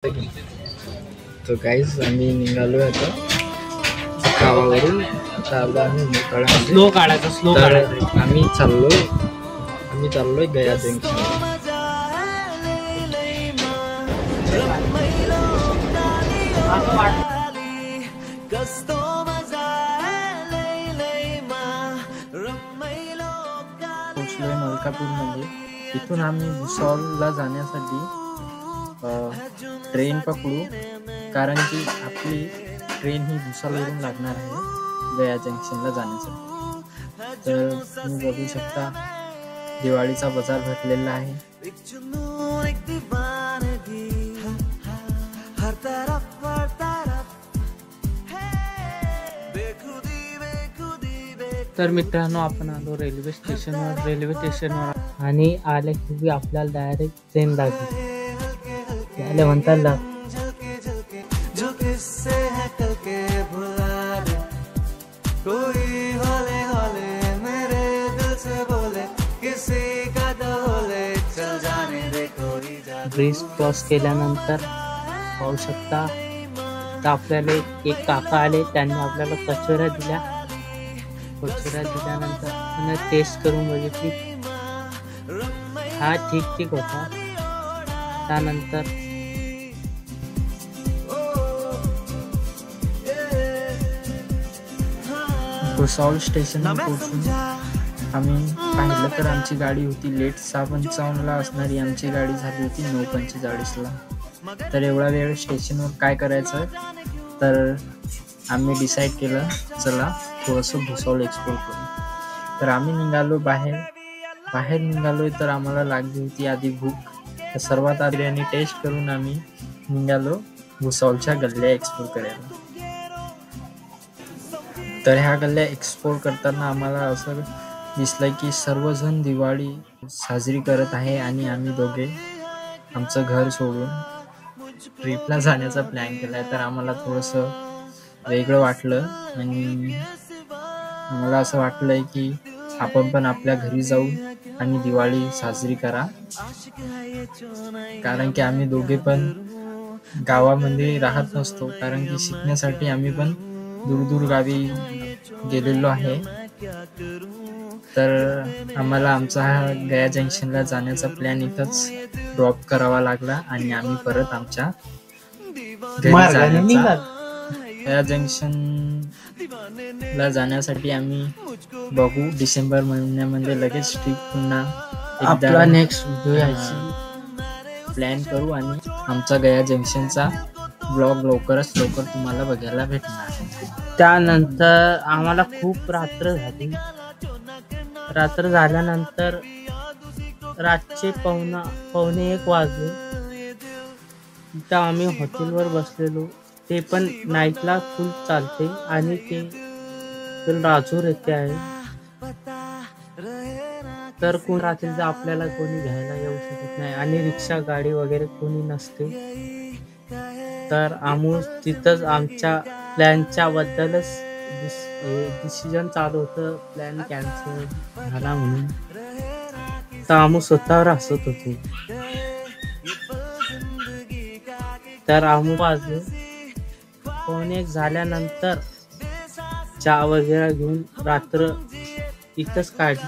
तो गाईज आम्ही निघालोय आता गावावरून. आता आम्ही मोकळा स्लो काढायचा आम्ही चाललोय गया जंक्शन. पोचलोय मलकापूरमध्ये. इथून आम्ही भुसावळला जाण्यासाठी ट्रेन पकडू, कारण की आपली ट्रेन ही भुसावळवरून लागणार आहे गया जंक्शनला जाण्यासाठी. तर तुम्ही बघू शकता दिवाळीचा बाजार भरलेला आहे. तर मित्रांनो, आपण आलो रेल्वे स्टेशनवर आणि आले की आपल्याला डायरेक्ट ट्रेन लागली. त्याला म्हणतात ब्रिज क्रॉस केल्यानंतर पाहू शकता तर आपल्याला एक काका आले. त्यांनी आपल्याला कचोऱ्या दिल्यानंतर टेस्ट करून बघितली. हा ठीक होता. त्यानंतर भुसावळ स्टेशनवर पोहोचून आम्ही पाहिलं तर आमची गाडी होती लेट. 6:55ला असणारी आमची गाडी झाली होती 9:45ला. तर एवढा वेळ स्टेशनवर काय करायचं, तर आम्ही डिसाईड केलं चला थोडंसं भुसावळ एक्सप्लोर करू. तर आम्ही निघालो बाहेर निघालोय. तर आम्हाला लागली होती आधी भूक. तर सर्वात आधी आणि टेस्ट करून आम्ही निघालो भुसावळच्या गल्ल्या एक्सप्लोर करायला. तर ह्या गल्ल्या एक्सप्लोर करताना आम्हाला असं दिसलं की सर्वजण दिवाळी साजरी करत आहे आणि आम्ही दोघे आमचं घर सोडून ट्रिपला जाण्याचा प्लॅन केलाय. तर आम्हाला थोडंसं वेगळं वाटलं आणि आम्हाला असं वाटलंय की आपण पण आपल्या घरी जाऊ आणि दिवाळी साजरी करा, कारण की आम्ही दोघे पण गावामध्ये राहत नसतो, कारण की शिकण्यासाठी आम्ही पण दूर गावी गेलेलो आहे. तर आम्हाला आमचा हा गया जंक्शनला जाण्याचा प्लॅन इथंच ड्रॉप करावा लागला आणि आम्ही परत आमच्या घरी जाण्याचा. गया जंक्शनला जाण्यासाठी आम्ही बघू डिसेंबर महिन्यामध्ये लगेच ट्रिप पुन्हा आपला नेक्स्ट प्लॅन करू आणि आमचा गया जंक्शनचा ब्लॉग लवकरच लवकर तुम्हाला बघायला भेटणार. त्यानंतर आम्हाला खूप रात्र झाल्यानंतर रातचे 1:15 वाजले. तिथं आम्ही हॉटेलवर बसलेलो. ते पण नाईटला फुल चालते आणि ते राजूर येथे आहे. तर कोण रात्रीचं आपल्याला कोणी घ्यायला येऊ शकत नाही आणि रिक्षा गाडी वगैरे कोणी नसते. तर आम्ही तिथंच आमच्या प्लॅनच्या बद्दलच डिसिजन चालू होतं. प्लॅन कॅन्सल झाला म्हणून. तर आम्ही स्वतःवर हसत होतो. तर आम्ही वाजले 1:15 झाल्यानंतर चहा वगैरे घेऊन रात्र इथंच काढली.